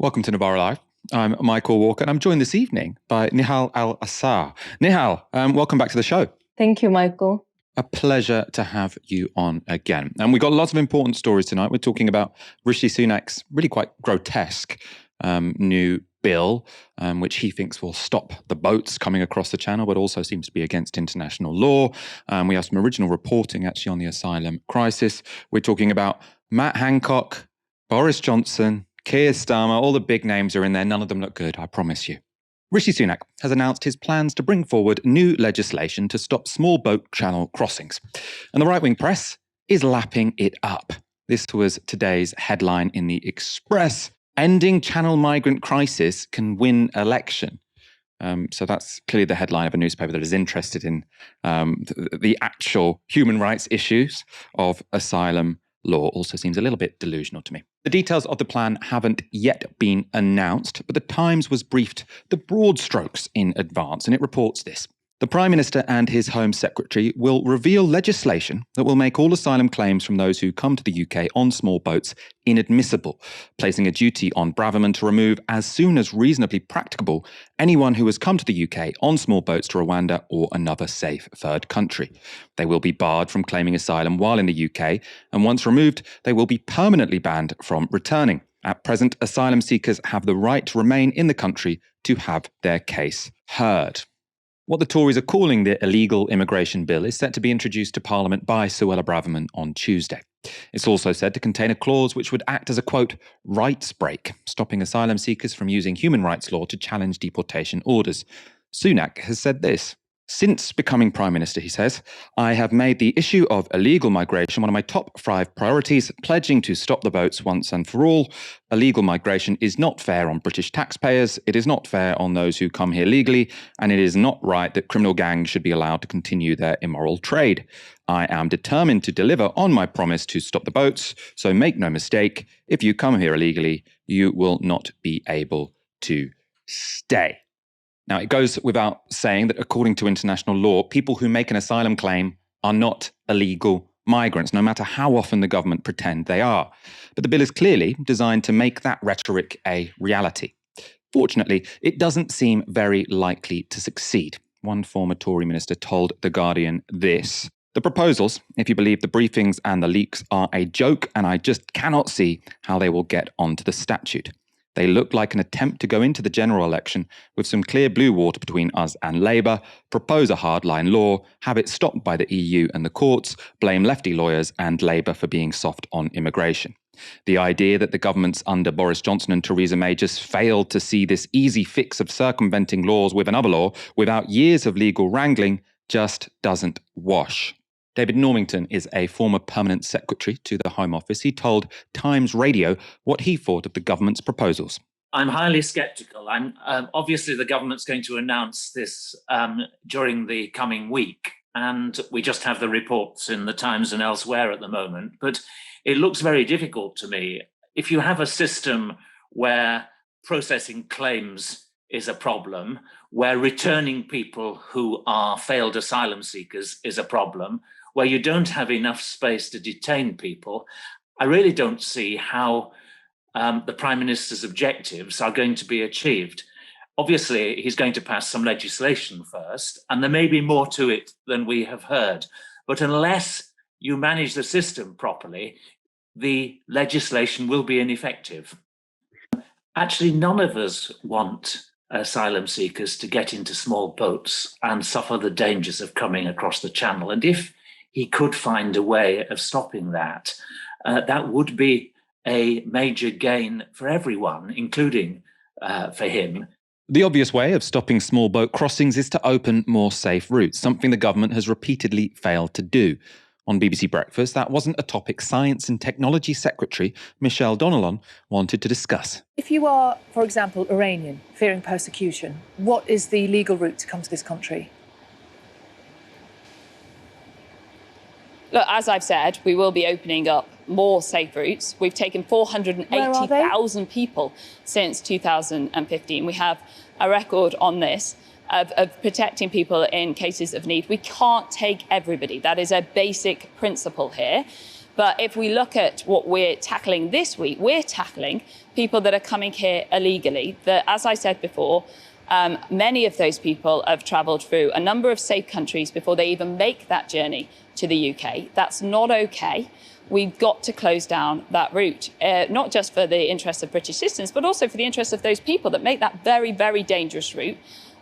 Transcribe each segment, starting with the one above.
Welcome to Novara Live. I'm Michael Walker, and I'm joined this evening by Nihal Aasar. Nihal, welcome back to the show. Thank you, Michael. A pleasure to have you on again. And we've got lots of important stories tonight. We're talking about Rishi Sunak's really quite grotesque new bill, which he thinks will stop the boats coming across the channel, but also seems to be against international law. We have some original reporting actually on the asylum crisis. We're talking about Matt Hancock, Boris Johnson, Keir Starmer, all the big names are in there. None of them look good, I promise you. Rishi Sunak has announced his plans to bring forward new legislation to stop small boat channel crossings. And the right-wing press is lapping it up. This was today's headline in the Express. Ending channel migrant crisis can win election. So that's clearly the headline of a newspaper that is interested in the actual human rights issues of asylum law. Also seems a little bit delusional to me. The details of the plan haven't yet been announced, but the Times was briefed the broad strokes in advance, and it reports this. The Prime Minister and his Home Secretary will reveal legislation that will make all asylum claims from those who come to the UK on small boats inadmissible, placing a duty on Braverman to remove as soon as reasonably practicable anyone who has come to the UK on small boats to Rwanda or another safe third country. They will be barred from claiming asylum while in the UK, and once removed, they will be permanently banned from returning. At present, asylum seekers have the right to remain in the country to have their case heard. What the Tories are calling the illegal immigration bill is set to be introduced to Parliament by Suella Braverman on Tuesday. It's also said to contain a clause which would act as a, quote, rights break, stopping asylum seekers from using human rights law to challenge deportation orders. Sunak has said this. Since becoming Prime Minister, he says, I have made the issue of illegal migration one of my top 5 priorities, pledging to stop the boats once and for all. Illegal migration is not fair on British taxpayers, it is not fair on those who come here legally, and it is not right that criminal gangs should be allowed to continue their immoral trade. I am determined to deliver on my promise to stop the boats, so make no mistake, if you come here illegally, you will not be able to stay. Now, it goes without saying that according to international law, people who make an asylum claim are not illegal migrants, no matter how often the government pretend they are. But the bill is clearly designed to make that rhetoric a reality. Fortunately, it doesn't seem very likely to succeed. One former Tory minister told The Guardian this. The proposals, if you believe the briefings and the leaks, are a joke, and I just cannot see how they will get onto the statute. They look like an attempt to go into the general election with some clear blue water between us and Labour, propose a hardline law, have it stopped by the EU and the courts, blame lefty lawyers and Labour for being soft on immigration. The idea that the governments under Boris Johnson and Theresa May just failed to see this easy fix of circumventing laws with another law without years of legal wrangling just doesn't wash. David Normington is a former permanent secretary to the Home Office. He told Times Radio what he thought of the government's proposals. I'm highly sceptical. Obviously, the government's going to announce this during the coming week, and we just have the reports in the Times and elsewhere at the moment. But it looks very difficult to me. If you have a system where processing claims is a problem, where returning people who are failed asylum seekers is a problem, where you don't have enough space to detain people, I really don't see how the Prime Minister's objectives are going to be achieved. Obviously, he's going to pass some legislation first, and there may be more to it than we have heard. But unless you manage the system properly, the legislation will be ineffective. Actually, none of us want asylum seekers to get into small boats and suffer the dangers of coming across the channel. And if he could find a way of stopping that, that would be a major gain for everyone, including for him. The obvious way of stopping small boat crossings is to open more safe routes, something the government has repeatedly failed to do. On BBC Breakfast, that wasn't a topic Science and Technology Secretary Michelle Donnellan wanted to discuss. If you are, for example, Iranian, fearing persecution, what is the legal route to come to this country? Look, as I've said, we will be opening up more safe routes. We've taken 480,000 people since 2015. We have a record on this of protecting people in cases of need. We can't take everybody. That is a basic principle here. But if we look at what we're tackling this week, we're tackling people that are coming here illegally. That, as I said before, many of those people have travelled through a number of safe countries before they even make that journey to the UK. That's not okay. We've got to close down that route, not just for the interests of British citizens, but also for the interests of those people that make that very, very dangerous route.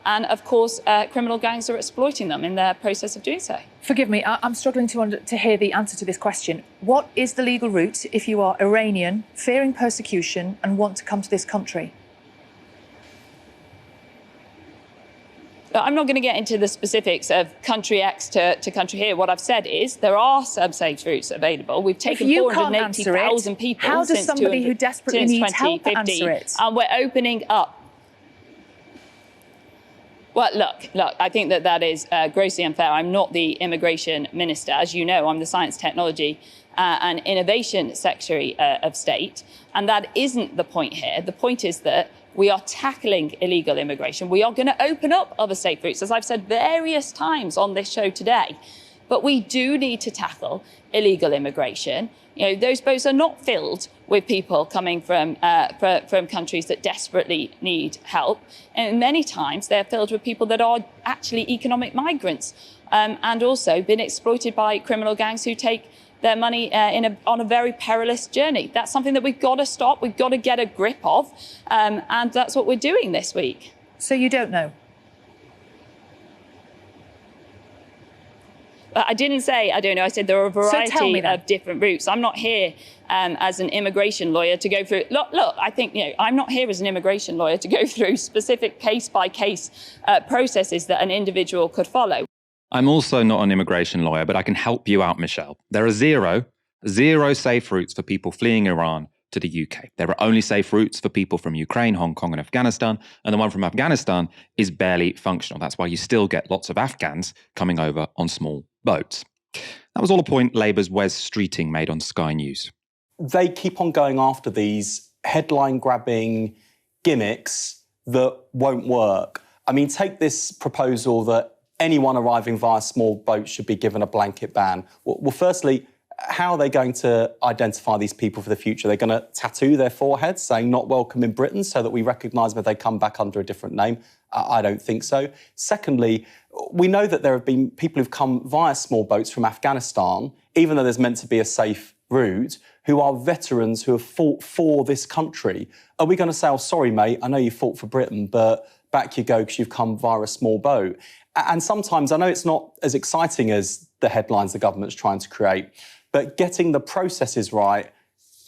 And of course, criminal gangs are exploiting them in their process of doing so. Forgive me, I'm struggling to hear the answer to this question. What is the legal route if you are Iranian, fearing persecution and want to come to this country? I'm not going to get into the specifics of country X to country here. What I've said is there are some safe routes available. We've taken 480,000 people how does somebody who desperately needs help answer it? And we're opening up. Well, look, I think that is grossly unfair. I'm not the immigration minister. As you know, I'm the Science, Technology and Innovation Secretary of State. And that isn't the point here. The point is that we are tackling illegal immigration. We are going to open up other safe routes, as I've said various times on this show today. But we do need to tackle illegal immigration. You know, those boats are not filled with people coming from countries that desperately need help. And many times they're filled with people that are actually economic migrants and also been exploited by criminal gangs who take their money on a very perilous journey. That's something that we've got to stop. We've got to get a grip of. And that's what we're doing this week. So you don't know? I didn't say I don't know. I said there are a variety of different routes. I'm not here as an immigration lawyer to go through. Look, I think I'm not here as an immigration lawyer to go through specific case-by-case processes that an individual could follow. I'm also not an immigration lawyer, but I can help you out, Michelle. There are zero safe routes for people fleeing Iran to the UK. There are only safe routes for people from Ukraine, Hong Kong and Afghanistan, and the one from Afghanistan is barely functional. That's why you still get lots of Afghans coming over on small boats. That was all a point Labour's Wes Streeting made on Sky News. They keep on going after these headline-grabbing gimmicks that won't work. I mean, take this proposal that anyone arriving via small boats should be given a blanket ban. Well, firstly, how are they going to identify these people for the future? They're going to tattoo their foreheads saying not welcome in Britain so that we recognise them if they come back under a different name? I don't think so. Secondly, we know that there have been people who've come via small boats from Afghanistan, even though there's meant to be a safe route, who are veterans who have fought for this country. Are we going to say, oh, sorry, mate, I know you fought for Britain, but back you go because you've come via a small boat? And sometimes, I know it's not as exciting as the headlines the government's trying to create, but getting the processes right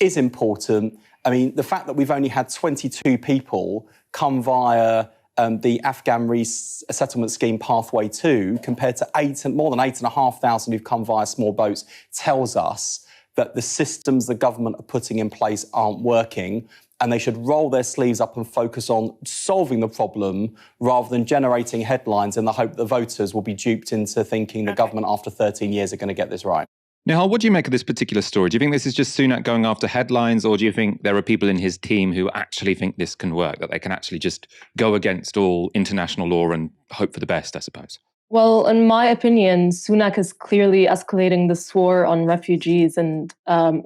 is important. I mean, the fact that we've only had 22 people come via the Afghan resettlement scheme Pathway 2 compared to more than 8,500 who've come via small boats tells us that the systems the government are putting in place aren't working, and they should roll their sleeves up and focus on solving the problem rather than generating headlines in the hope that voters will be duped into thinking the government after 13 years are going to get this right. Nihal, what do you make of this particular story? Do you think this is just Sunak going after headlines, or do you think there are people in his team who actually think this can work, that they can actually just go against all international law and hope for the best, I suppose? Well, in my opinion, Sunak is clearly escalating this war on refugees and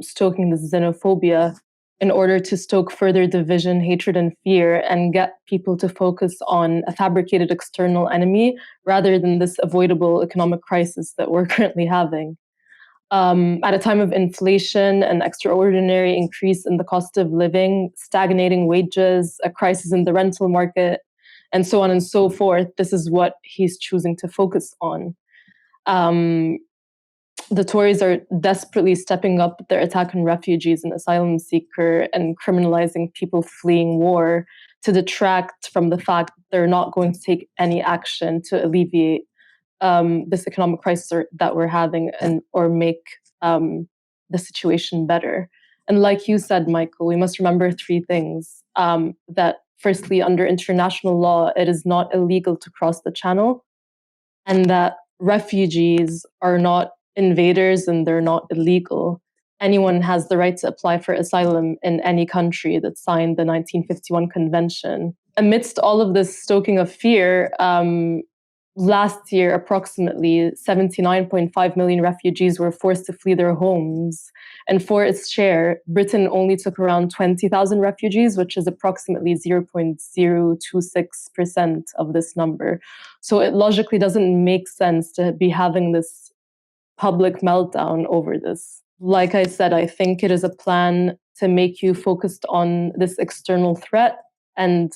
stoking this xenophobia in order to stoke further division, hatred, and fear, and get people to focus on a fabricated external enemy rather than this avoidable economic crisis that we're currently having. At a time of inflation, an extraordinary increase in the cost of living, stagnating wages, a crisis in the rental market, and so on and so forth, this is what he's choosing to focus on. The Tories are desperately stepping up their attack on refugees and asylum seekers and criminalizing people fleeing war to detract from the fact that they're not going to take any action to alleviate this economic crisis that we're having or make the situation better. And like you said, Michael, we must remember three things. That firstly, under international law, it is not illegal to cross the channel, and that refugees are not invaders and they're not illegal. Anyone has the right to apply for asylum in any country that signed the 1951 convention. Amidst all of this stoking of fear, last year, approximately 79.5 million refugees were forced to flee their homes. And for its share, Britain only took around 20,000 refugees, which is approximately 0.026% of this number. So it logically doesn't make sense to be having this public meltdown over this. Like I said, I think it is a plan to make you focused on this external threat and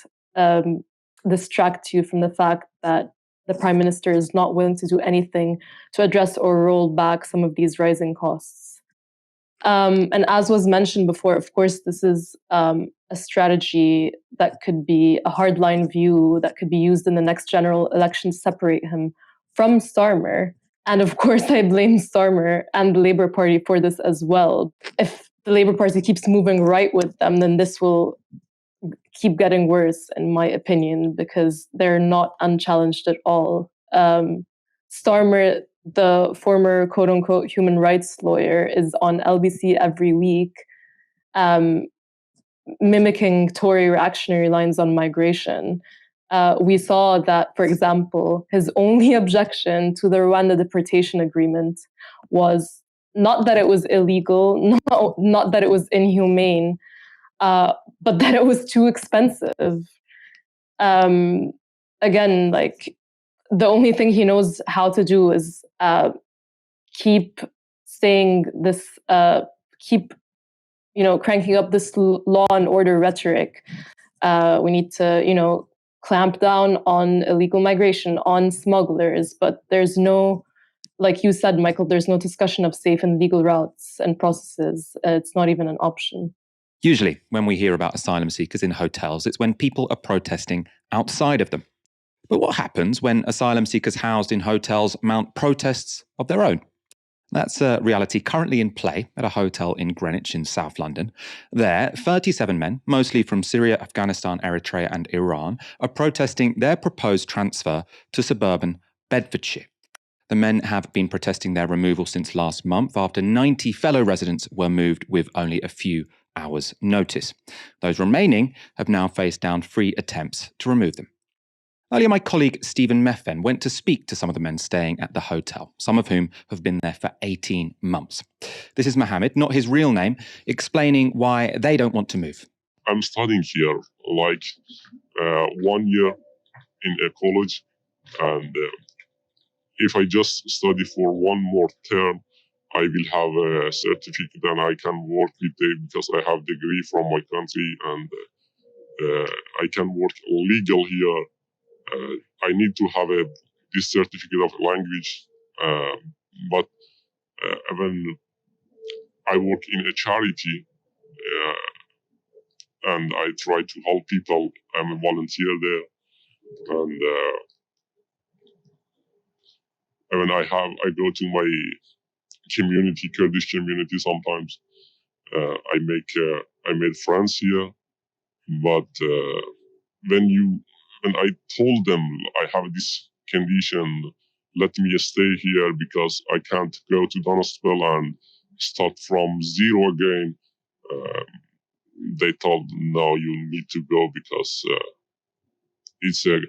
distract you from the fact that the Prime Minister is not willing to do anything to address or roll back some of these rising costs. And as was mentioned before, of course, this is a strategy that could be a hardline view that could be used in the next general election to separate him from Starmer. And of course, I blame Starmer and the Labour Party for this as well. If the Labour Party keeps moving right with them, then this will keep getting worse, in my opinion, because they're not unchallenged at all. Starmer, the former quote-unquote human rights lawyer, is on LBC every week, mimicking Tory reactionary lines on migration. We saw that, for example, his only objection to the Rwanda deportation agreement was not that it was illegal, not that it was inhumane, but that it was too expensive. Again, like, the only thing he knows how to do is keep saying this, keep, cranking up this law and order rhetoric. We need to, clamp down on illegal migration, on smugglers, but there's no, like you said, Michael, there's no discussion of safe and legal routes and processes. It's not even an option. Usually, when we hear about asylum seekers in hotels, it's when people are protesting outside of them. But what happens when asylum seekers housed in hotels mount protests of their own? That's a reality currently in play at a hotel in Greenwich in South London. There, 37 men, mostly from Syria, Afghanistan, Eritrea and Iran, are protesting their proposed transfer to suburban Bedfordshire. The men have been protesting their removal since last month after 90 fellow residents were moved with only a few hours' notice. Those remaining have now faced down 3 attempts to remove them. Earlier, my colleague Stephen Meffen went to speak to some of the men staying at the hotel, some of whom have been there for 18 months. This is Mohammed, not his real name, explaining why they don't want to move. I'm studying here, 1 year in a college, and if I just study for one more term, I will have a certificate and I can work with them because I have degree from my country and I can work legal here. I need to have this certificate of language, but when I work in a charity and I try to help people, I'm a volunteer there, and when I go to my community, Kurdish community sometimes. I made friends here, but when I told them I have this condition, let me stay here because I can't go to Donetsk and start from zero again. They told no, you need to go because it's an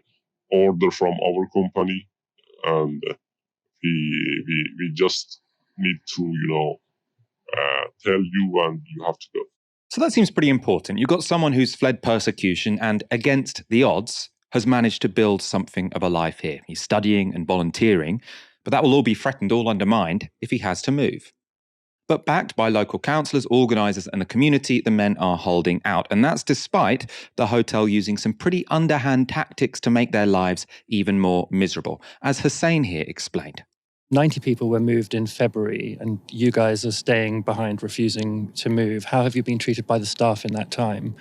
order from our company, and we just need to tell you and you have to go. So that seems pretty important. You've got someone who's fled persecution and, against the odds, has managed to build something of a life here. He's studying and volunteering, but that will all be threatened, all undermined, if he has to move. But backed by local councillors, organisers and the community, the men are holding out. And that's despite the hotel using some pretty underhand tactics to make their lives even more miserable, as Hussein here explained. 90 people were moved in February, and you guys are staying behind, refusing to move. How have you been treated by the staff in that time?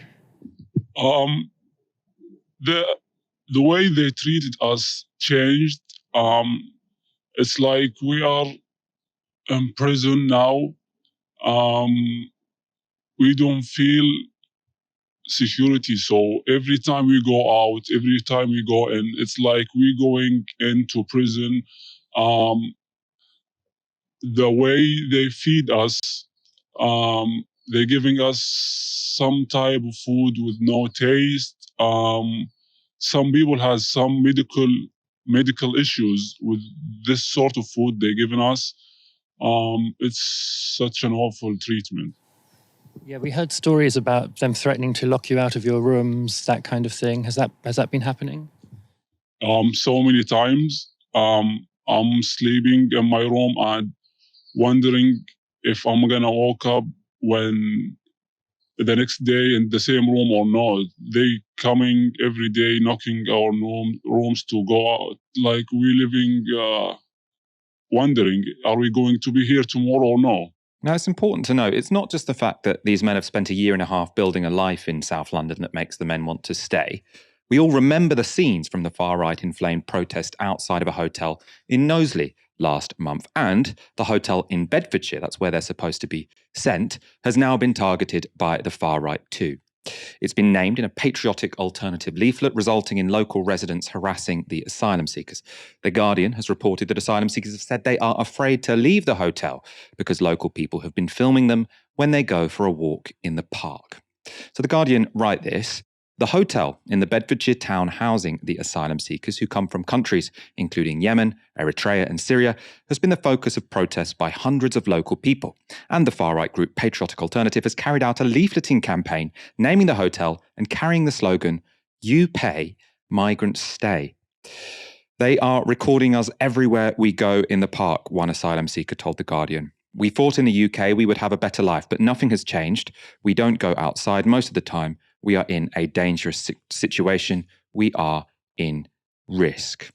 The way they treated us changed. It's like we are in prison now. We don't feel security. So every time we go out, every time we go in, it's like we're going into prison. The way they feed us, they're giving us some type of food with no taste. Some people have some medical medical issues with this sort of food they're giving us. It's such an awful treatment. Yeah, we heard stories about them threatening to lock you out of your rooms, that kind of thing. Has that been happening? So many times. I'm sleeping in my room and wondering if I'm gonna wake up when the next day in the same room or not. They coming every day, knocking our rooms to go out. Like we living, wondering, are we going to be here tomorrow or no? Now, it's important to note, it's not just the fact that these men have spent a year and a half building a life in South London that makes the men want to stay. We all remember the scenes from the far-right inflamed protest outside of a hotel in Knowsley last month. And the hotel in Bedfordshire, that's where they're supposed to be sent, has now been targeted by the far-right too. It's been named in a patriotic alternative leaflet, resulting in local residents harassing the asylum seekers. The Guardian has reported that asylum seekers have said they are afraid to leave the hotel because local people have been filming them when they go for a walk in the park. So the Guardian write this: the hotel in the Bedfordshire town housing the asylum seekers who come from countries including Yemen, Eritrea and Syria has been the focus of protests by hundreds of local people. And the far-right group Patriotic Alternative has carried out a leafleting campaign naming the hotel and carrying the slogan, "You pay, migrants stay." They are recording us everywhere we go in the park, one asylum seeker told The Guardian. We thought in the UK we would have a better life, but nothing has changed. We don't go outside most of the time. We are in a dangerous situation. We are in risk.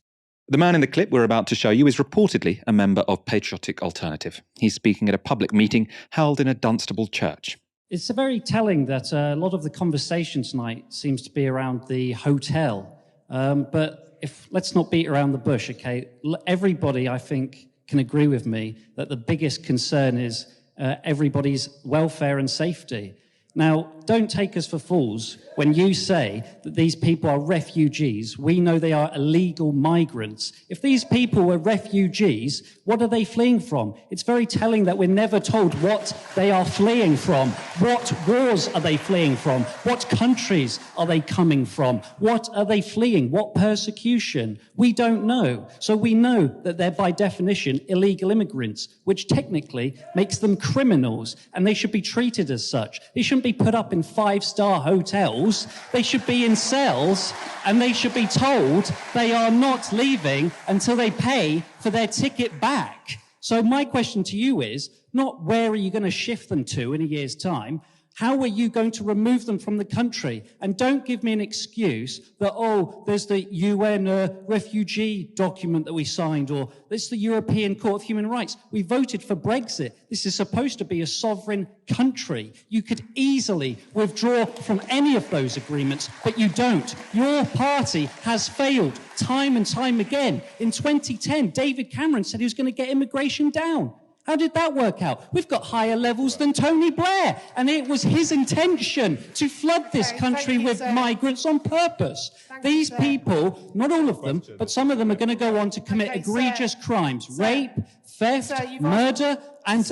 The man in the clip we're about to show you is reportedly a member of Patriotic Alternative. He's speaking at a public meeting held in a Dunstable church. It's very telling that a lot of the conversation tonight seems to be around the hotel. But let's not beat around the bush, okay? Everybody, I think, can agree with me that the biggest concern is everybody's welfare and safety. Now, don't take us for fools when you say that these people are refugees. We know they are illegal migrants. If these people were refugees, what are they fleeing from? It's very telling that we're never told what they are fleeing from. What wars are they fleeing from? What countries are they coming from? What are they fleeing? What persecution? We don't know. So we know that they're by definition illegal immigrants, which technically makes them criminals, and they should be treated as such. They shouldn't be put up in 5-star hotels. They should be in cells, and they should be told they are not leaving until they pay for their ticket back. So my question to you is not where are you going to shift them to in a year's time? How are you going to remove them from the country? And don't give me an excuse that, oh, there's the UN refugee document that we signed, or this is the European Court of Human Rights. We voted for Brexit. This is supposed to be a sovereign country. You could easily withdraw from any of those agreements, but you don't. Your party has failed time and time again. In 2010, David Cameron said he was going to get immigration down. How did that work out? We've got higher levels than Tony Blair, and it was his intention to flood this country with migrants on purpose. These people, not all of them, but some of them are going to go on to commit egregious crimes, rape, theft, murder, and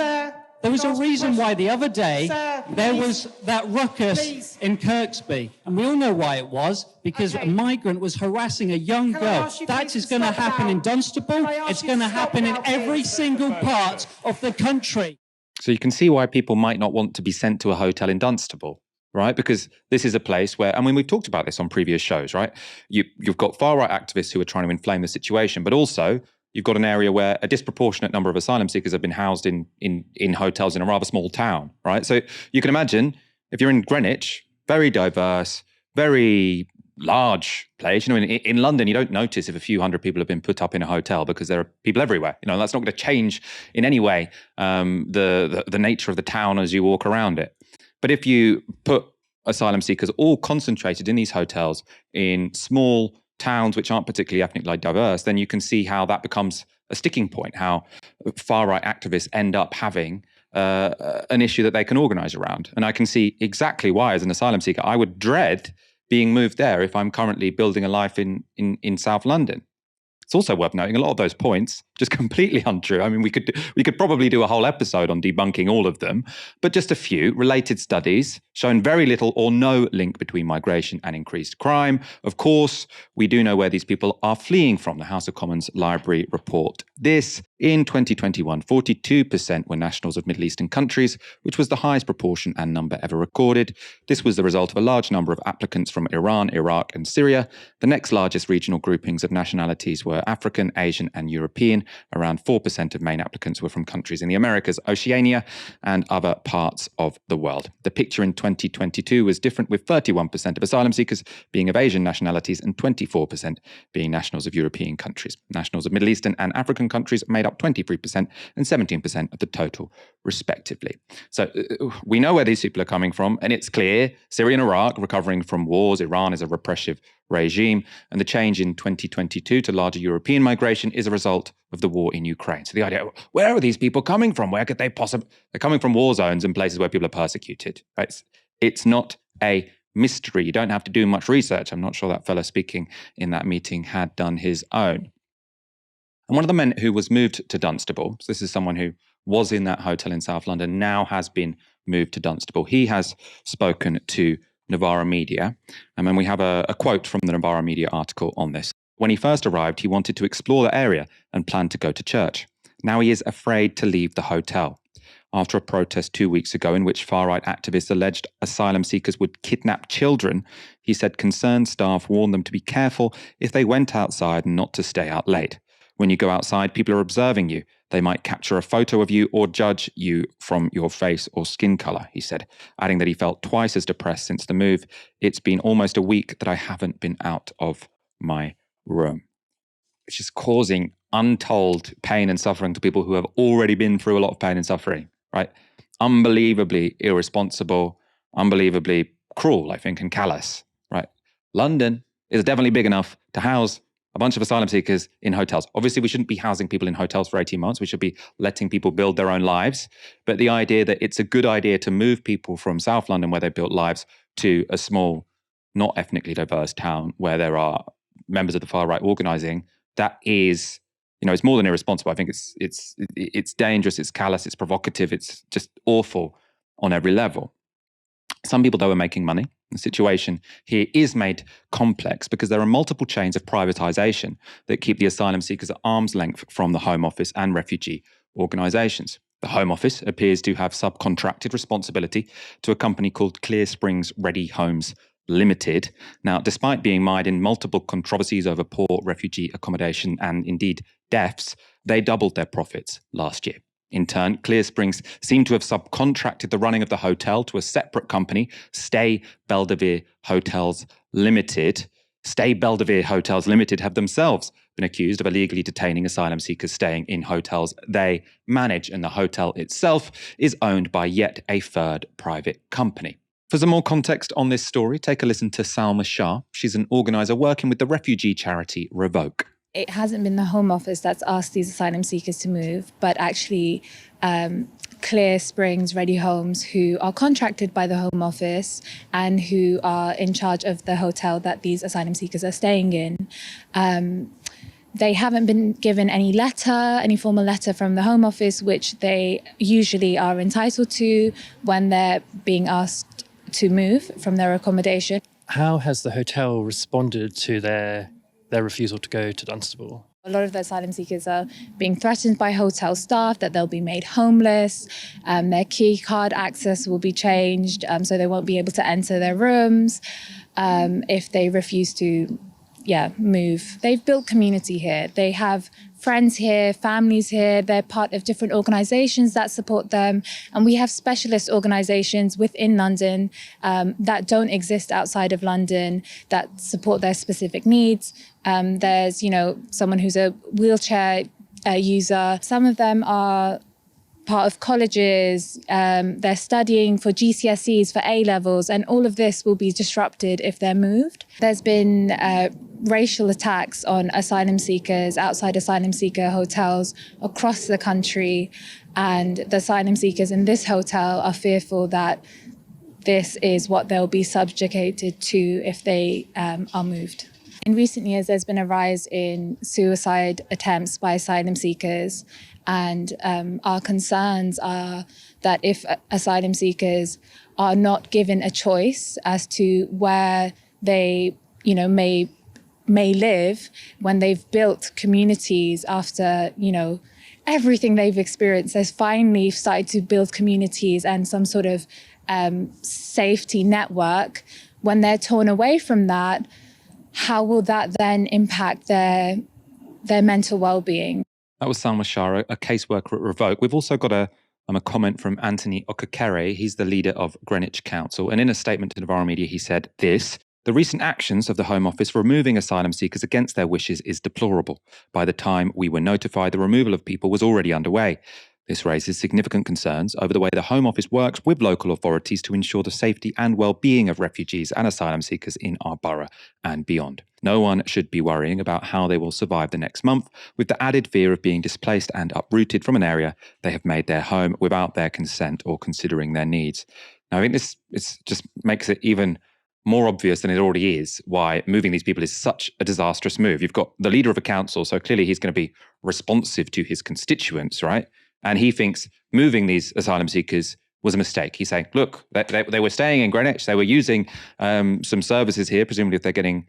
there was a reason why the other day there was that ruckus in Kirkby, and we all know why it was, because a migrant was harassing a young girl. That is going to happen in Dunstable. It's going to happen in every single part of the country. So you can see why people might not want to be sent to a hotel in Dunstable, right? Because this is a place where, I mean, we've talked about this on previous shows, right? You've got far-right activists who are trying to inflame the situation, but also you've got an area where a disproportionate number of asylum seekers have been housed in hotels in a rather small town, right? So you can imagine if you're in Greenwich, very diverse, very large place. You know, in London, you don't notice if a few hundred people have been put up in a hotel because there are people everywhere. You know, that's not going to change in any way the nature of the town as you walk around it. But if you put asylum seekers all concentrated in these hotels in small towns which aren't particularly ethnically diverse, then you can see how that becomes a sticking point, how far-right activists end up having an issue that they can organise around. And I can see exactly why, as an asylum seeker, I would dread being moved there if I'm currently building a life in South London. It's also worth noting a lot of those points just completely untrue. I mean, we could probably do a whole episode on debunking all of them, but just a few related studies showing very little or no link between migration and increased crime. Of course, we do know where these people are fleeing from. The House of Commons Library report this. In 2021, 42% were nationals of Middle Eastern countries, which was the highest proportion and number ever recorded. This was the result of a large number of applicants from Iran, Iraq, and Syria. The next largest regional groupings of nationalities were African, Asian, and European. Around 4% of main applicants were from countries in the Americas, Oceania, and other parts of the world. The picture in 2022 was different, with 31% of asylum seekers being of Asian nationalities and 24% being nationals of European countries. Nationals of Middle Eastern and African countries made up 23% and 17% of the total, respectively. So we know where these people are coming from, and it's clear Syria and Iraq recovering from wars. Iran is a repressive regime, and the change in 2022 to larger European migration is a result of the war in Ukraine. So the idea, where are these people coming from? Where could they possibly? They're coming from war zones and places where people are persecuted. Right? It's not a mystery. You don't have to do much research. I'm not sure that fellow speaking in that meeting had done his own. And one of the men who was moved to Dunstable, so this is someone who was in that hotel in South London, now has been moved to Dunstable. He has spoken to Novara Media, and we have a quote from the Novara Media article on this. When he first arrived, he wanted to explore the area and planned to go to church. Now he is afraid to leave the hotel. After a protest 2 weeks ago in which far-right activists alleged asylum seekers would kidnap children, he said concerned staff warned them to be careful if they went outside and not to stay out late. When you go outside, people are observing you. They might capture a photo of you or judge you from your face or skin colour, he said, adding that he felt twice as depressed since the move. It's been almost a week that I haven't been out of my room, which is causing untold pain and suffering to people who have already been through a lot of pain and suffering, right? Unbelievably irresponsible, unbelievably cruel, I think, and callous, right? London is definitely big enough to house a bunch of asylum seekers in hotels. Obviously, we shouldn't be housing people in hotels for 18 months. We should be letting people build their own lives. But the idea that it's a good idea to move people from South London, where they built lives, to a small, not ethnically diverse town where there are members of the far right organizing, that is, it's more than irresponsible. I think it's dangerous, it's callous, it's provocative, it's just awful on every level. Some people, though, are making money. The situation here is made complex because there are multiple chains of privatisation that keep the asylum seekers at arm's length from the Home Office and refugee organisations. The Home Office appears to have subcontracted responsibility to a company called Clear Springs Ready Homes Limited. Now, despite being mired in multiple controversies over poor refugee accommodation and indeed deaths, they doubled their profits last year. In turn, Clear Springs seemed to have subcontracted the running of the hotel to a separate company, Stay Belvedere Hotels Limited. Stay Belvedere Hotels Limited have themselves been accused of illegally detaining asylum seekers staying in hotels they manage, and the hotel itself is owned by yet a third private company. For some more context on this story, take a listen to Salma Shah. She's an organiser working with the refugee charity Revoke. It hasn't been the Home Office that's asked these asylum seekers to move, but actually Clear Springs Ready Homes, who are contracted by the Home Office and who are in charge of the hotel that these asylum seekers are staying in. They haven't been given any formal letter from the Home Office, which they usually are entitled to when they're being asked to move from their accommodation. How has the hotel responded to their refusal to go to Dunstable? A lot of the asylum seekers are being threatened by hotel staff that they'll be made homeless. Their key card access will be changed, so they won't be able to enter their rooms if they refuse to move. They've built community here. They have friends here, families here. They're part of different organisations that support them. And we have specialist organisations within London that don't exist outside of London that support their specific needs. There's, someone who's a wheelchair user. Some of them are part of colleges, they're studying for GCSEs, for A-levels, and all of this will be disrupted if they're moved. There's been racial attacks on asylum seekers outside asylum seeker hotels across the country, and the asylum seekers in this hotel are fearful that this is what they'll be subjugated to if they are moved. In recent years, there's been a rise in suicide attempts by asylum seekers. And our concerns are that if asylum seekers are not given a choice as to where they, may live, when they've built communities after, everything they've experienced, they've finally started to build communities and some sort of safety network. When they're torn away from that, how will that then impact their mental well-being? That was Salma Shah, a caseworker at Revoke. We've also got a comment from Anthony Okakere. He's the leader of Greenwich Council. And in a statement to Novara Media, he said this: "The recent actions of the Home Office removing asylum seekers against their wishes is deplorable. By the time we were notified, the removal of people was already underway. This raises significant concerns over the way the Home Office works with local authorities to ensure the safety and well-being of refugees and asylum seekers in our borough and beyond. No one should be worrying about how they will survive the next month, with the added fear of being displaced and uprooted from an area they have made their home without their consent or considering their needs." Now, I think this just makes it even more obvious than it already is why moving these people is such a disastrous move. You've got the leader of a council, so clearly he's going to be responsive to his constituents, right? And he thinks moving these asylum seekers was a mistake. He's saying, look, they were staying in Greenwich, they were using some services here, presumably if they're getting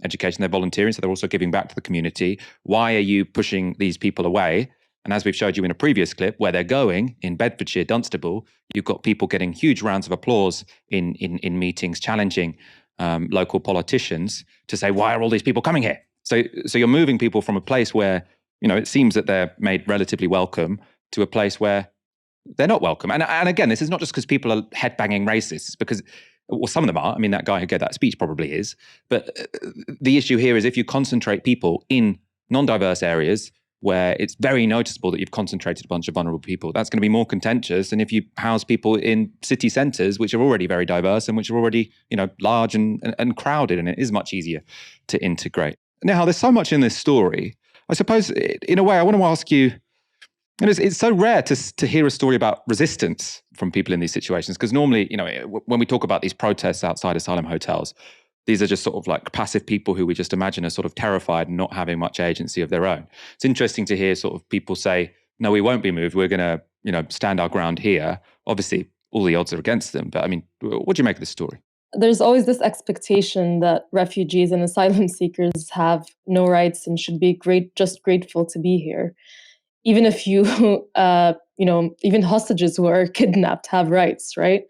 education, they're volunteering, so they're also giving back to the community. Why are you pushing these people away? And as we've showed you in a previous clip, where they're going, in Bedfordshire, Dunstable, you've got people getting huge rounds of applause in meetings, challenging local politicians to say, why are all these people coming here? So you're moving people from a place where, it seems that they're made relatively welcome to a place where they're not welcome. And again, this is not just because people are headbanging racists, because, well, some of them are. I mean, that guy who gave that speech probably is. But the issue here is if you concentrate people in non-diverse areas where it's very noticeable that you've concentrated a bunch of vulnerable people, that's going to be more contentious than if you house people in city centres, which are already very diverse and which are already, large and crowded, and it is much easier to integrate. Now, there's so much in this story. I suppose, in a way, I want to ask you, and it's so rare to hear a story about resistance from people in these situations, because normally, when we talk about these protests outside asylum hotels, these are just sort of like passive people who we just imagine are sort of terrified and not having much agency of their own. It's interesting to hear sort of people say, no, we won't be moved. We're going to, stand our ground here. Obviously, all the odds are against them. But I mean, what do you make of this story? There's always this expectation that refugees and asylum seekers have no rights and should be just grateful to be here. Even if you, even hostages who are kidnapped have rights, right?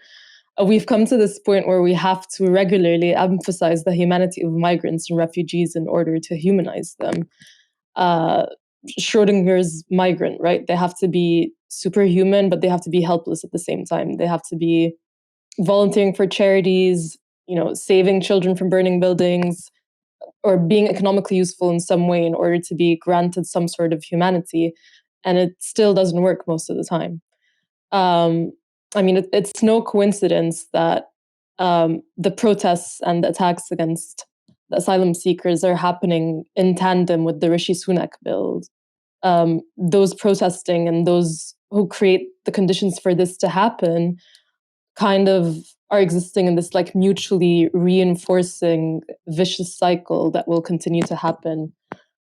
We've come to this point where we have to regularly emphasize the humanity of migrants and refugees in order to humanize them. Schrodinger's Migrant, right? They have to be superhuman, but they have to be helpless at the same time. They have to be volunteering for charities, saving children from burning buildings, or being economically useful in some way in order to be granted some sort of humanity. And it still doesn't work most of the time. It's no coincidence that the protests and the attacks against the asylum seekers are happening in tandem with the Rishi Sunak bill. Those protesting and those who create the conditions for this to happen kind of are existing in this like mutually reinforcing vicious cycle that will continue to happen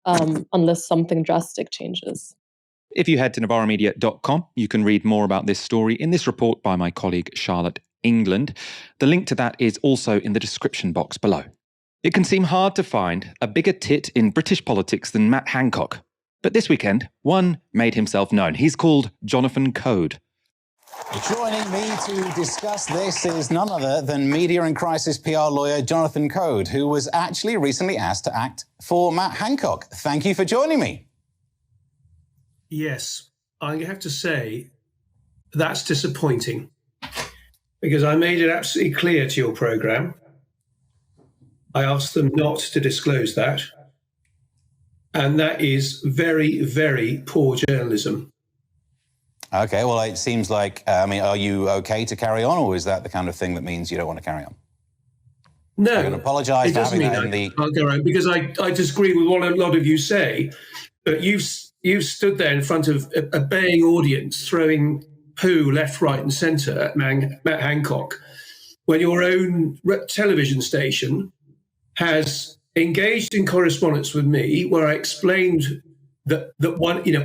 unless something drastic changes. If you head to novaramedia.com, you can read more about this story in this report by my colleague Charlotte England. The link to that is also in the description box below. It can seem hard to find a bigger tit in British politics than Matt Hancock. But this weekend, one made himself known. He's called Jonathan Coad. Joining me to discuss this is none other than media and crisis PR lawyer Jonathan Coad, who was actually recently asked to act for Matt Hancock. Thank you for joining me. Yes, I have to say that's disappointing, because I made it absolutely clear to your programme. I asked them not to disclose that. And that is very, very poor journalism. Okay, well, it seems like, are you okay to carry on, or is that the kind of thing that means you don't want to carry on? No. I'm going to apologise for having that in the... I'll go around, because I disagree with what a lot of you say, but you've stood there in front of a baying audience throwing poo left, right and centre at Matt Hancock, when your own television station has engaged in correspondence with me where I explained that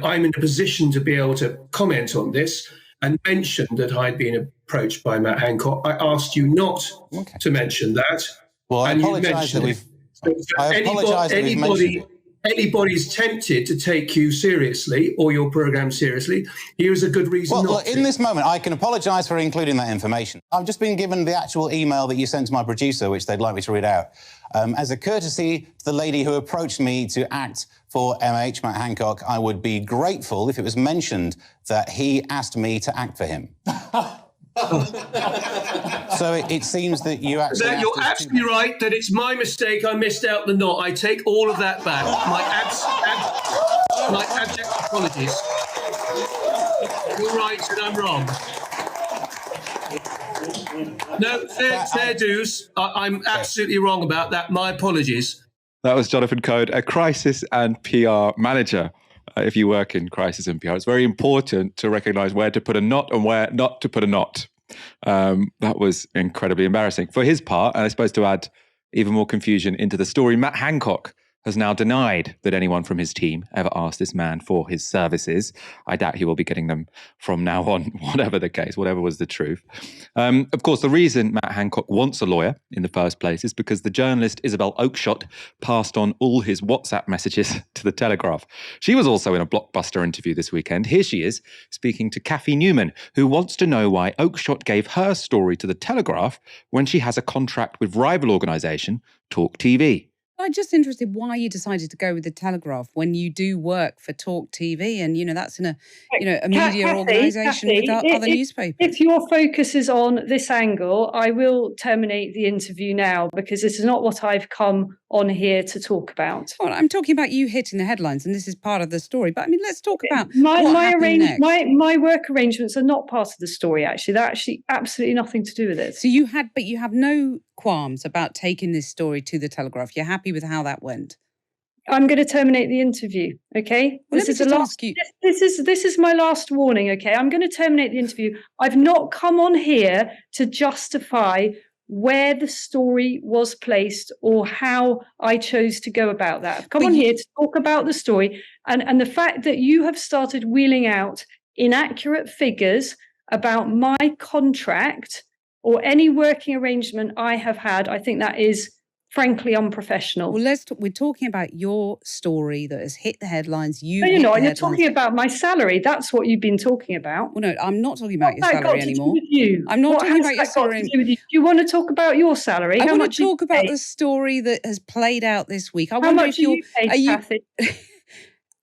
I'm in a position to be able to comment on this, and mentioned that I'd been approached by Matt Hancock. I asked you not to mention that. Well, I apologise that we've mentioned it. Anybody's tempted to take you seriously or your programme seriously, here is a good reason not to. In this moment, I can apologise for including that information. I've just been given the actual email that you sent to my producer, which they'd like me to read out. As a courtesy to the lady who approached me to act for MH, Matt Hancock, I would be grateful if it was mentioned that he asked me to act for him. So it seems that you actually... You're absolutely right that it's my mistake. I missed out the knot. I take all of that back. My abject apologies. You're right and I'm wrong. No, fair dues. I'm absolutely wrong about that. My apologies. That was Jonathan Coad, a crisis and PR manager. If you work in crisis and PR, it's very important to recognise where to put a knot and where not to put a knot. That was incredibly embarrassing. For his part, and I suppose to add even more confusion into the story, Matt Hancock has now denied that anyone from his team ever asked this man for his services. I doubt he will be getting them from now on, whatever the case, whatever was the truth. Of course, the reason Matt Hancock wants a lawyer in the first place is because the journalist Isabel Oakeshott passed on all his WhatsApp messages to the Telegraph. She was also in a blockbuster interview this weekend. Here she is speaking to Kathy Newman, who wants to know why Oakeshott gave her story to the Telegraph when she has a contract with rival organisation Talk TV. I'm just interested why you decided to go with the Telegraph when you do work for Talk TV, and that's in a media organisation with other newspapers. If your focus is on this angle, I will terminate the interview now because this is not what I've come on here to talk about. Well, I'm talking about you hitting the headlines, and this is part of the story. But I mean, let's talk about my work arrangements are not part of the story. Actually, they're actually absolutely nothing to do with it. So you have no qualms about taking this story to the Telegraph. You're happy with how that went? I'm going to terminate the interview. Okay, well, this is my last warning. Okay, I'm going to terminate the interview. I've not come on here to justify where the story was placed or how I chose to go about that. I've come on here to talk about the story and the fact that you have started wheeling out inaccurate figures about my contract or any working arrangement I have had. I think that is frankly unprofessional. Well, we're talking about your story that has hit the headlines. You're talking about my salary. That's what you've been talking about. Well, no, I'm not talking about your salary anymore. I'm not talking about your salary. Do you want to talk about your salary? I want to talk about the story that has played out this week. How much are you paid, Kathy?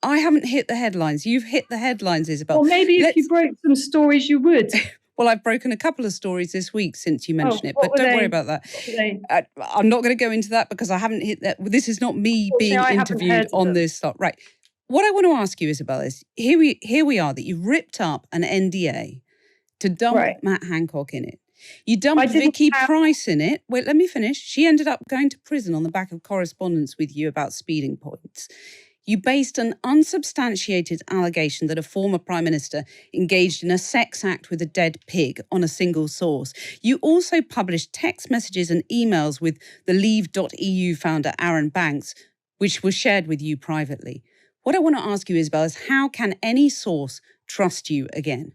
I haven't hit the headlines. You've hit the headlines, Isabel. Well, maybe if you broke some stories, you would. Well, I've broken a couple of stories this week since you mentioned it, but don't worry about that. I'm not going to go into that because I haven't hit that. This is not me being interviewed on this stuff. Right. What I want to ask you, Isabel, is here we are that you've ripped up an NDA to dump Matt Hancock in it. You dumped Vicky Price in it. Wait, let me finish. She ended up going to prison on the back of correspondence with you about speeding points. You based an unsubstantiated allegation that a former Prime Minister engaged in a sex act with a dead pig on a single source. You also published text messages and emails with the Leave.eu founder Aaron Banks, which were shared with you privately. What I want to ask you, Isabel, is how can any source trust you again?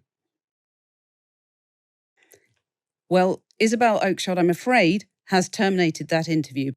Well, Isabel Oakeshott, I'm afraid, has terminated that interview.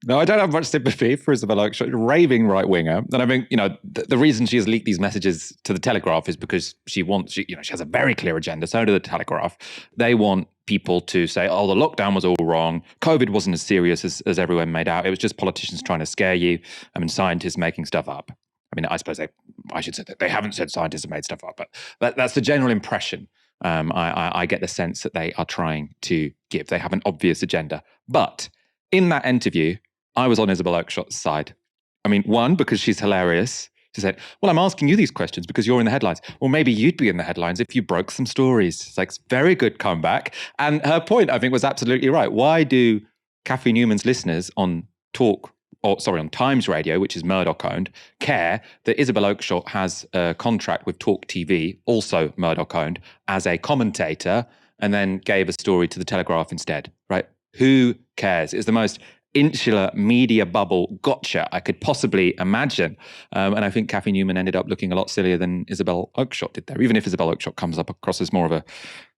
No, I don't have much sympathy for Isabel Oakeshott, raving right-winger. And I mean, the reason she has leaked these messages to the Telegraph is because she has a very clear agenda. So do the Telegraph. They want people to say, oh, the lockdown was all wrong. COVID wasn't as serious as everyone made out. It was just politicians trying to scare you. I mean, scientists making stuff up. I mean, I suppose I should say that they haven't said scientists have made stuff up, but that's the general impression. I get the sense that they are trying to give. They have an obvious agenda. But in that interview, I was on Isabel Oakeshott's side. I mean, one, because she's hilarious. She said, well, I'm asking you these questions because you're in the headlines. Well, maybe you'd be in the headlines if you broke some stories. It's like, very good comeback. And her point, I think, was absolutely right. Why do Kathy Newman's listeners on on Times Radio, which is Murdoch-owned, care that Isabel Oakeshott has a contract with Talk TV, also Murdoch-owned, as a commentator, and then gave a story to the Telegraph instead, right? Who cares? It's the most insular media bubble gotcha I could possibly imagine. And I think Kathy Newman ended up looking a lot sillier than Isabel Oakeshott did there, even if Isabel Oakeshott comes up across as more of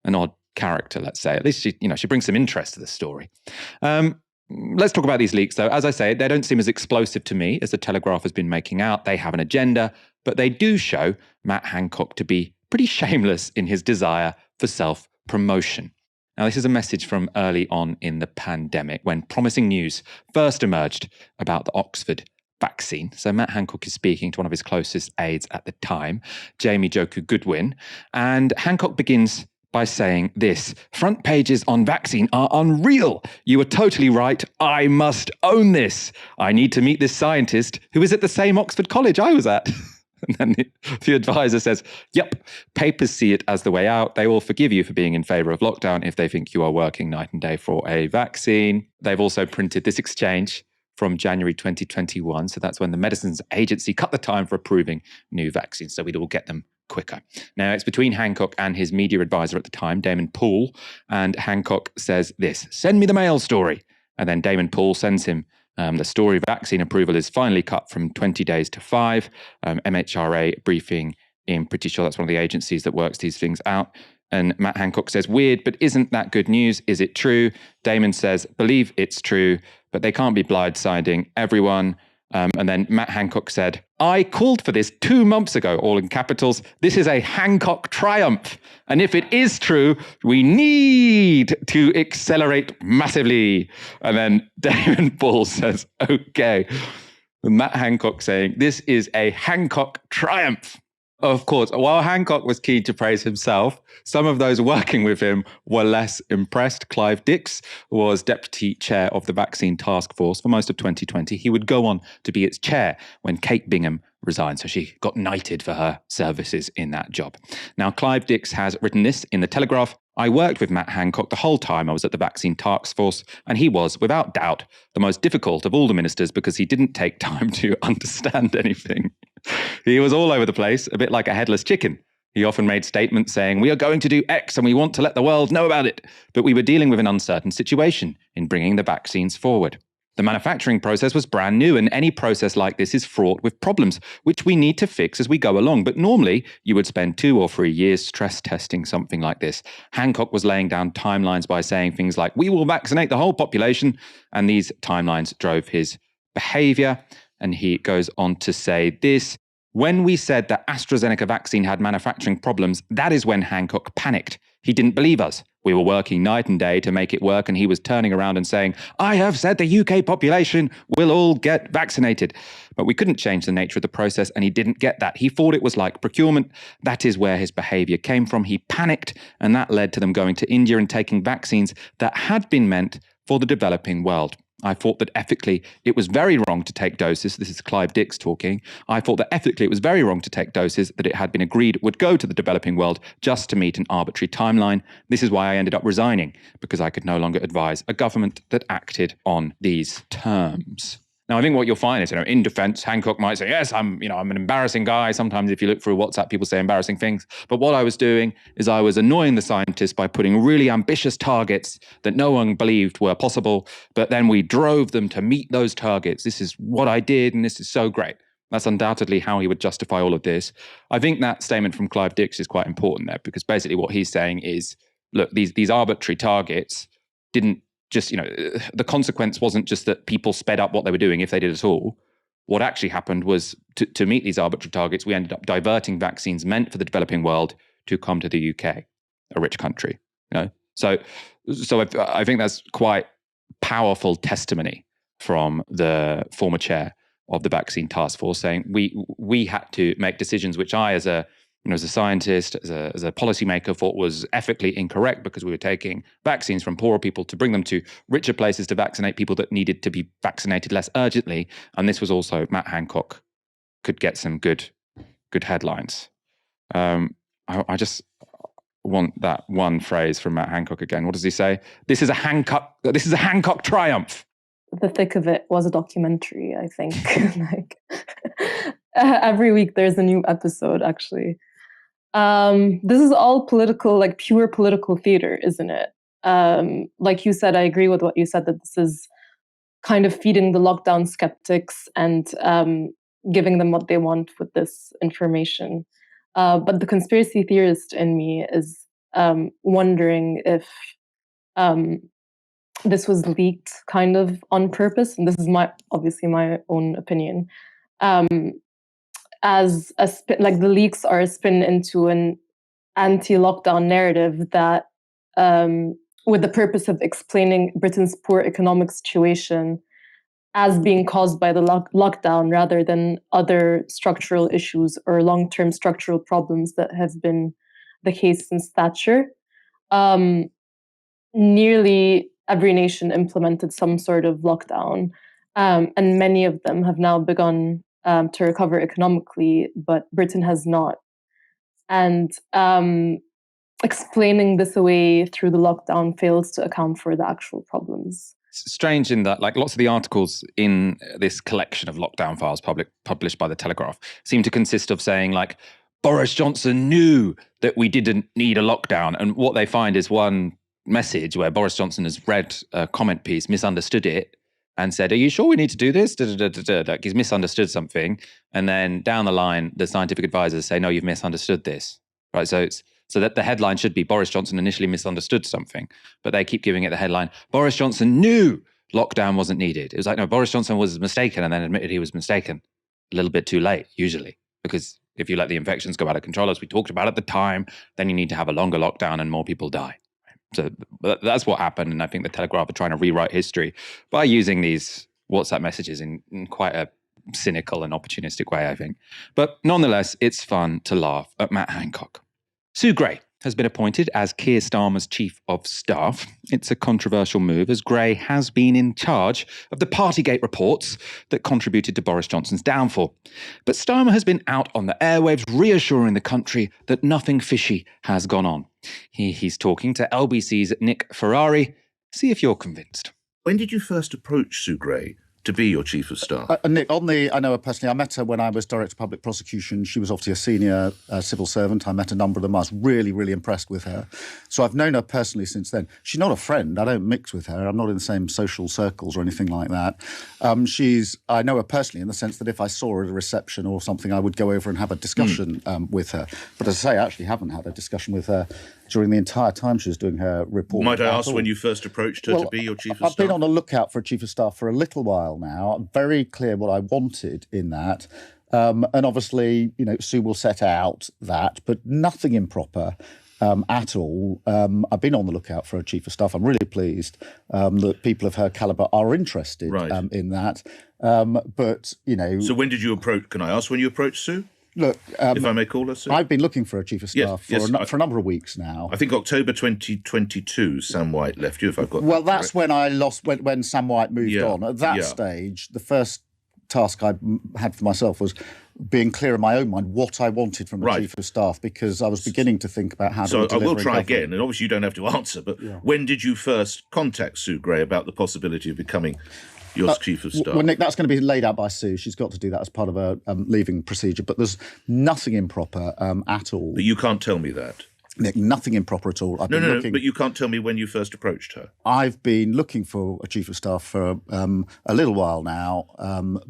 an odd character, let's say. At least she brings some interest to the story. Let's talk about these leaks, though. As I say, they don't seem as explosive to me as the Telegraph has been making out. They have an agenda, but they do show Matt Hancock to be pretty shameless in his desire for self-promotion. Now, this is a message from early on in the pandemic when promising news first emerged about the Oxford vaccine. So Matt Hancock is speaking to one of his closest aides at the time, Jamie Joku Goodwin, and Hancock begins by saying this: "Front pages on vaccine are unreal. You were totally right. I must own this. I need to meet this scientist who is at the same Oxford college I was at." And then the advisor says, "Yep, papers see it as the way out. They will forgive you for being in favour of lockdown if they think you are working night and day for a vaccine." They've also printed this exchange from January 2021. So that's when the Medicines Agency cut the time for approving new vaccines, so we'd all get them quicker. Now, it's between Hancock and his media advisor at the time, Damon Poole, and Hancock says this: "Send me the Mail story." And then Damon Poole sends him the story. Vaccine approval is finally cut from 20 days to 5. MHRA briefing in British, that's one of the agencies that works these things out. And Matt Hancock says, "Weird, but isn't that good news? Is it true?" Damon says, "Believe it's true, but they can't be blindsiding everyone." And then Matt Hancock said, "I called for this 2 months ago," all in capitals. "This is a Hancock triumph. And if it is true, we need to accelerate massively." And then Damon Poole says, "Okay." And Matt Hancock saying, "This is a Hancock triumph." Of course, while Hancock was keen to praise himself, some of those working with him were less impressed. Clive Dix was deputy chair of the vaccine task force for most of 2020. He would go on to be its chair when Kate Bingham resigned, so she got knighted for her services in that job. Now, Clive Dix has written this in the Telegraph: "I worked with Matt Hancock the whole time I was at the vaccine task force, and he was, without doubt, the most difficult of all the ministers because he didn't take time to understand anything. He was all over the place, a bit like a headless chicken. He often made statements saying, 'We are going to do X and we want to let the world know about it.' But we were dealing with an uncertain situation in bringing the vaccines forward. The manufacturing process was brand new, and any process like this is fraught with problems, which we need to fix as we go along. But normally, you would spend 2 or 3 years stress testing something like this." Hancock was laying down timelines by saying things like, "We will vaccinate the whole population," and these timelines drove his behaviour. And he goes on to say this: "When we said that AstraZeneca vaccine had manufacturing problems, that is when Hancock panicked. He didn't believe us. We were working night and day to make it work, and he was turning around and saying, 'I have said the UK population will all get vaccinated.' But we couldn't change the nature of the process, and he didn't get that. He thought it was like procurement. That is where his behaviour came from. He panicked, and that led to them going to India and taking vaccines that had been meant for the developing world. I thought that ethically it was very wrong to take doses." This is Clive Dix talking. "I thought that ethically it was very wrong to take doses that it had been agreed would go to the developing world just to meet an arbitrary timeline. This is why I ended up resigning, because I could no longer advise a government that acted on these terms." Now, I think what you'll find is, in defense, Hancock might say, "Yes, I'm an embarrassing guy." Sometimes if you look through WhatsApp, people say embarrassing things. But what I was doing is I was annoying the scientists by putting really ambitious targets that no one believed were possible. But then we drove them to meet those targets. This is what I did, and this is so great. That's undoubtedly how he would justify all of this. I think that statement from Clive Dix is quite important there, because basically what he's saying is, look, these arbitrary targets didn't just, the consequence wasn't just that people sped up what they were doing, if they did at all. What actually happened was to meet these arbitrary targets, we ended up diverting vaccines meant for the developing world to come to the UK, a rich country. So I think that's quite powerful testimony from the former chair of the vaccine task force, saying we had to make decisions which I, as a scientist, as a policymaker, thought was ethically incorrect, because we were taking vaccines from poorer people to bring them to richer places to vaccinate people that needed to be vaccinated less urgently. And this was also, Matt Hancock could get some good headlines. I just want that one phrase from Matt Hancock again. What does he say? This is a Hancock triumph." The thick of it was a documentary, I think. Every week there's a new episode, actually. This is all political, pure political theater, isn't it? Like you said, I agree with what you said, that this is kind of feeding the lockdown skeptics and giving them what they want with this information. But the conspiracy theorist in me is wondering if this was leaked kind of on purpose, and this is obviously my own opinion, as a like the leaks are a spin into an anti-lockdown narrative that, with the purpose of explaining Britain's poor economic situation as being caused by the lockdown rather than other structural issues or long-term structural problems that have been the case since Thatcher. Nearly every nation implemented some sort of lockdown, and many of them have now begun to recover economically, but Britain has not. And explaining this away through the lockdown fails to account for the actual problems. It's strange in that, like, lots of the articles in this collection of lockdown files published by The Telegraph seem to consist of saying, like, Boris Johnson knew that we didn't need a lockdown. And what they find is one message where Boris Johnson has read a comment piece, misunderstood it, and said, are you sure we need to do this? Like, he's misunderstood something. And then down the line, the scientific advisors say, no, you've misunderstood this. Right? So that the headline should be Boris Johnson initially misunderstood something, but they keep giving it the headline, Boris Johnson knew lockdown wasn't needed. It was like, no, Boris Johnson was mistaken and then admitted he was mistaken a little bit too late, usually, because if you let the infections go out of control, as we talked about at the time, then you need to have a longer lockdown and more people die. So that's what happened. And I think the Telegraph are trying to rewrite history by using these WhatsApp messages in quite a cynical and opportunistic way, I think. But nonetheless, it's fun to laugh at Matt Hancock. Sue Gray has been appointed as Keir Starmer's Chief of Staff. It's a controversial move, as Gray has been in charge of the Partygate reports that contributed to Boris Johnson's downfall. But Starmer has been out on the airwaves reassuring the country that nothing fishy has gone on. He's talking to LBC's Nick Ferrari. See if you're convinced. When did you first approach Sue Gray to be your Chief of Staff? Nick, I know her personally. I met her when I was Director of Public Prosecution. She was obviously a senior civil servant. I met a number of them. I was really, really impressed with her. So I've known her personally since then. She's not a friend. I don't mix with her. I'm not in the same social circles or anything like that. I know her personally in the sense that if I saw her at a reception or something, I would go over and have a discussion with her. But as I say, I actually haven't had a discussion with her during the entire time she was doing her report. Might I ask when you first approached her to be your Chief of Staff? I've been on the lookout for a Chief of Staff for a little while now. I'm very clear what I wanted in that. And obviously, Sue will set out that, but nothing improper at all. I've been on the lookout for a Chief of Staff. I'm really pleased that people of her calibre are interested in that. But, So when did you approach, can I ask when you approached Sue? Look, if I may call her, Sue? I've been looking for a Chief of Staff for a number of weeks now. I think October 2022, Sam White left you, if I've got that correct. That's when I lost, when Sam White moved on. At that stage, the first task I had for myself was being clear in my own mind what I wanted from a Chief of Staff, because I was beginning to think about how to deliver. So I will try again, and obviously you don't have to answer, but when did you first contact Sue Gray about the possibility of becoming your Chief of Staff? Well, Nick, that's going to be laid out by Sue. She's got to do that as part of her leaving procedure. But there's nothing improper at all. But you can't tell me that. Nick, nothing improper at all. No, but you can't tell me when you first approached her. I've been looking for a Chief of Staff for a little while now,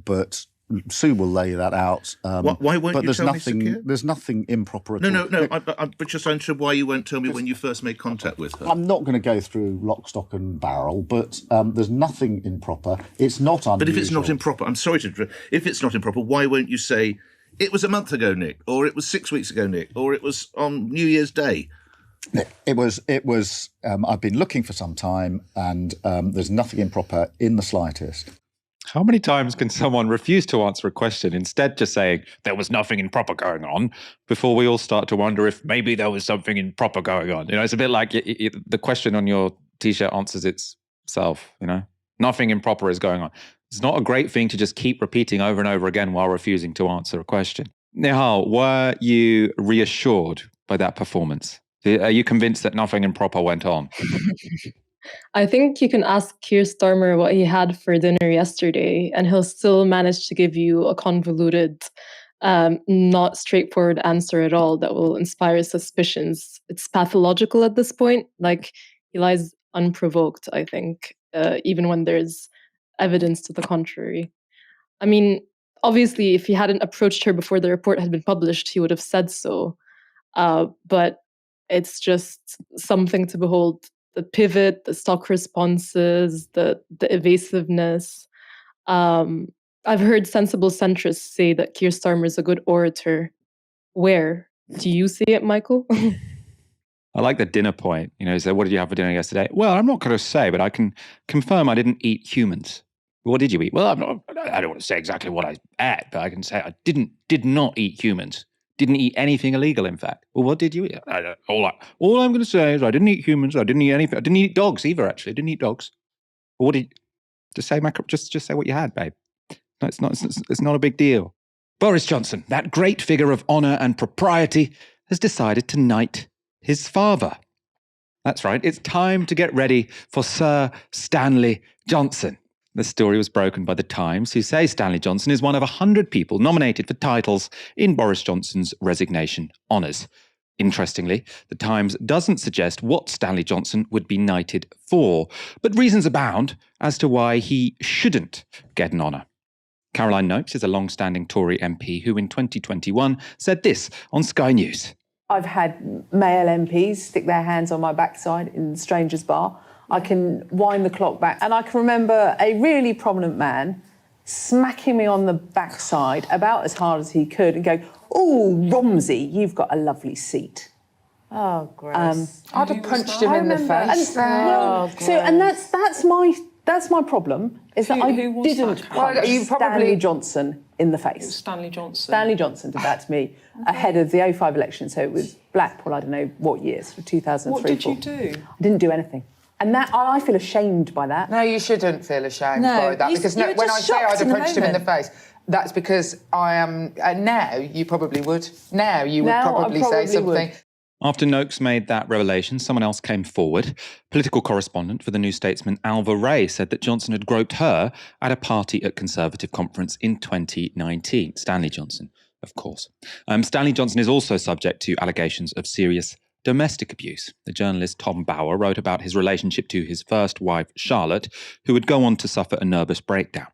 but Sue will lay that out. Why won't you tell me, Sir? There's nothing improper at all. No. But just unsure why you won't tell me when you first made contact with her. I'm not going to go through lock, stock and barrel, but there's nothing improper. It's not unusual. But if it's not improper, I'm sorry to... If it's not improper, why won't you say, it was a month ago, Nick, or it was 6 weeks ago, Nick, or it was on New Year's Day? It was. I've been looking for some time, and there's nothing improper in the slightest. How many times can someone refuse to answer a question, instead just saying there was nothing improper going on, before we all start to wonder if maybe there was something improper going on? It's a bit like the question on your T-shirt answers itself, Nothing improper is going on. It's not a great thing to just keep repeating over and over again while refusing to answer a question. Nihal, were you reassured by that performance? Are you convinced that nothing improper went on? I think you can ask Keir Starmer what he had for dinner yesterday, and he'll still manage to give you a convoluted, not straightforward answer at all that will inspire suspicions. It's pathological at this point. Like, he lies unprovoked, I think, even when there's evidence to the contrary. I mean, obviously, if he hadn't approached her before the report had been published, he would have said so. But it's just something to behold. The pivot, the stock responses, the evasiveness. I've heard sensible centrists say that Keir Starmer is a good orator. Where? Do you see it, Michael? I like the dinner point. He said, what did you have for dinner yesterday? Well, I'm not going to say, but I can confirm I didn't eat humans. What did you eat? Well, I don't want to say exactly what I ate, but I can say I did not eat humans. Didn't eat anything illegal, in fact. Well, what did you eat? All I'm going to say is I didn't eat humans. I didn't eat anything. I didn't eat dogs either, actually. I didn't eat dogs. What did just say, just say what you had, babe. No, it's not a big deal. Boris Johnson, that great figure of honour and propriety, has decided to knight his father. That's right. It's time to get ready for Sir Stanley Johnson. The story was broken by The Times, who say Stanley Johnson is one of 100 people nominated for titles in Boris Johnson's resignation honours. Interestingly, The Times doesn't suggest what Stanley Johnson would be knighted for, but reasons abound as to why he shouldn't get an honour. Caroline Noakes is a long-standing Tory MP who in 2021 said this on Sky News. I've had male MPs stick their hands on my backside in Strangers Bar. I can wind the clock back. And I can remember a really prominent man smacking me on the backside about as hard as he could and going, "Oh, Romsey, you've got a lovely seat." Oh, gross. I'd have punched him in the face. That's my problem, is that I didn't punch Stanley Johnson in the face. Stanley Johnson. Stanley Johnson did that to me ahead of the 05 election. So it was Blackpool, I don't know what years, 2003. What did you do? I didn't do anything. And that I feel ashamed by that. No, you shouldn't feel ashamed by that. Because when I say I'd have punched him in the face, that's because I am... now, you probably would. Now, you would probably say something. After Noakes made that revelation, someone else came forward. Political correspondent for the New Statesman, Alva Ray, said that Johnson had groped her at a party at Conservative conference in 2019. Stanley Johnson, of course. Stanley Johnson is also subject to allegations of serious domestic abuse. The journalist Tom Bauer wrote about his relationship to his first wife, Charlotte, who would go on to suffer a nervous breakdown.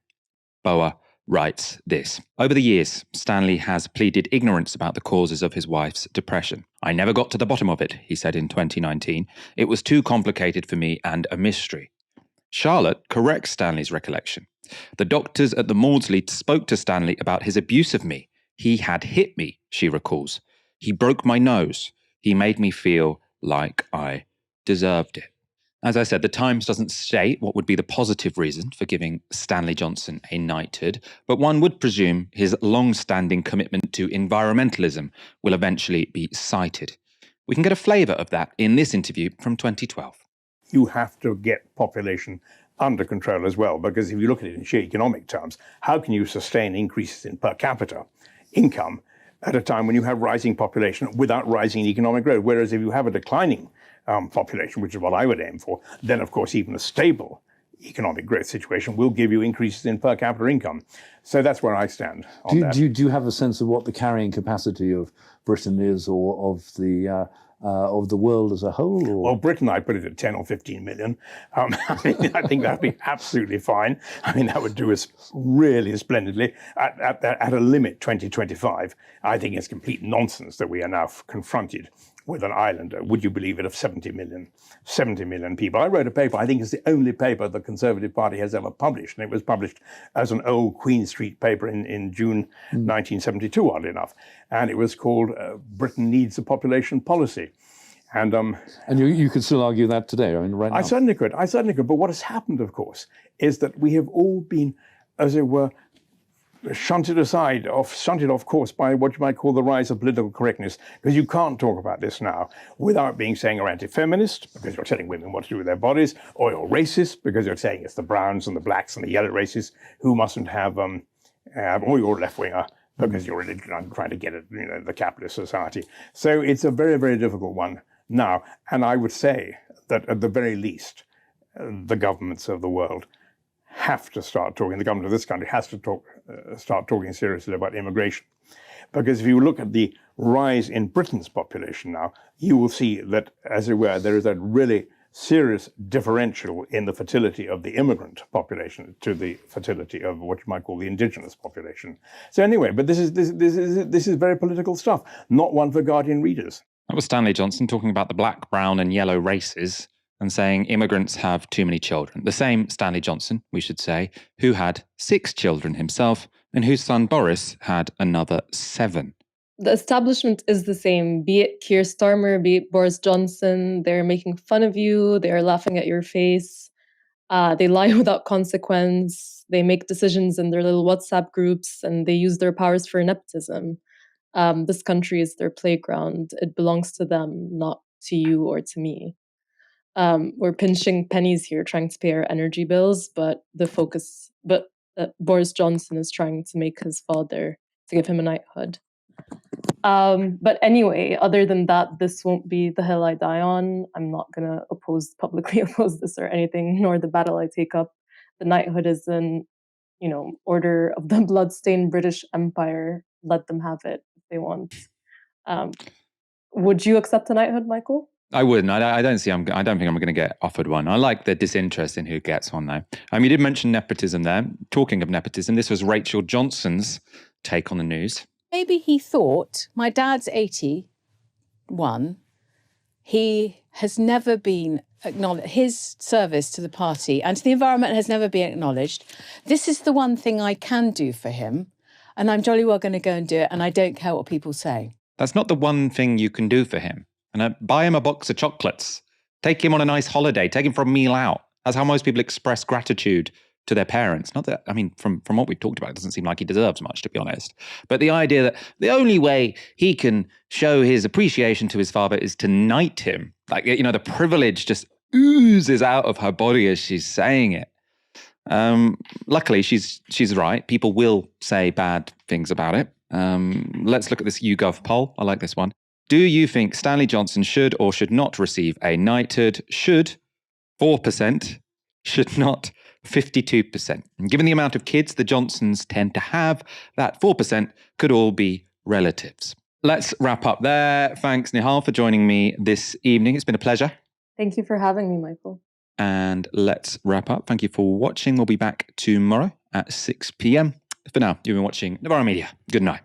Bauer writes this. Over the years, Stanley has pleaded ignorance about the causes of his wife's depression. I never got to the bottom of it, he said in 2019. It was too complicated for me and a mystery. Charlotte corrects Stanley's recollection. The doctors at the Maudsley spoke to Stanley about his abuse of me. He had hit me, she recalls. He broke my nose. He made me feel like I deserved it. As I said, The Times doesn't state what would be the positive reason for giving Stanley Johnson a knighthood, but one would presume his long-standing commitment to environmentalism will eventually be cited. We can get a flavour of that in this interview from 2012. You have to get population under control as well, because if you look at it in sheer economic terms, how can you sustain increases in per capita income at a time when you have rising population without rising economic growth? Whereas if you have a declining population, which is what I would aim for, then of course even a stable economic growth situation will give you increases in per capita income. So that's where I stand on that. Do you have a sense of what the carrying capacity of Britain is, or of the world as a whole? Or? Well, Britain, I put it at 10 or 15 million. I think that'd be absolutely fine. I mean, that would do us really splendidly. At a limit, 2025, I think it's complete nonsense that we are now confronted with an island, would you believe it, of 70 million people. I wrote a paper, I think it's the only paper the Conservative Party has ever published, and it was published as an old Queen Street paper in June 1972, oddly enough. And it was called Britain Needs a Population Policy. And you could still argue that today, I mean, right now? I certainly could. But what has happened, of course, is that we have all been, as it were, shunted off course by what you might call the rise of political correctness, because you can't talk about this now without saying you're anti-feminist, because you're telling women what to do with their bodies, or you're racist, because you're saying it's the browns and the blacks and the yellow races who mustn't have, or you're a left-winger, because you're really trying to get at the capitalist society. So it's a very, very difficult one now. And I would say that at the very least, the governments of the world have to start talking. The government of this country has to start talking seriously about immigration. Because if you look at the rise in Britain's population now, you will see that, as it were, there is a really serious differential in the fertility of the immigrant population to the fertility of what you might call the indigenous population. So anyway, but this is very political stuff, not one for Guardian readers. That was Stanley Johnson talking about the black, brown and yellow races and saying immigrants have too many children. The same Stanley Johnson, we should say, who had 6 children himself and whose son Boris had another 7. The establishment is the same, be it Keir Starmer, be it Boris Johnson. They're making fun of you. They're laughing at your face. They lie without consequence. They make decisions in their little WhatsApp groups, and they use their powers for nepotism. This country is their playground. It belongs to them, not to you or to me. We're pinching pennies here, trying to pay our energy bills, but Boris Johnson is trying to make his father, to give him a knighthood. But anyway, other than that, this won't be the hill I die on. I'm not going to publicly oppose this or anything, nor the battle I take up. The knighthood is an, order of the bloodstained British Empire. Let them have it if they want. Would you accept a knighthood, Michael? I wouldn't. I don't think I'm going to get offered one. I like the disinterest in who gets one, though. You did mention nepotism there. Talking of nepotism, this was Rachel Johnson's take on the news. Maybe he thought, my dad's 81, he has never been acknowledged, his service to the party and to the environment has never been acknowledged. This is the one thing I can do for him, and I'm jolly well going to go and do it, and I don't care what people say. That's not the one thing you can do for him. And buy him a box of chocolates. Take him on a nice holiday. Take him for a meal out. That's how most people express gratitude to their parents. Not that, from what we've talked about, it doesn't seem like he deserves much, to be honest. But the idea that the only way he can show his appreciation to his father is to knight him. The privilege just oozes out of her body as she's saying it. Luckily, she's right. People will say bad things about it. Let's look at this YouGov poll. I like this one. Do you think Stanley Johnson should or should not receive a knighthood? Should, 4%. Should not, 52%. And given the amount of kids the Johnsons tend to have, that 4% could all be relatives. Let's wrap up there. Thanks, Nihal, for joining me this evening. It's been a pleasure. Thank you for having me, Michael. And let's wrap up. Thank you for watching. We'll be back tomorrow at 6 p.m. For now, you've been watching Novara Media. Good night.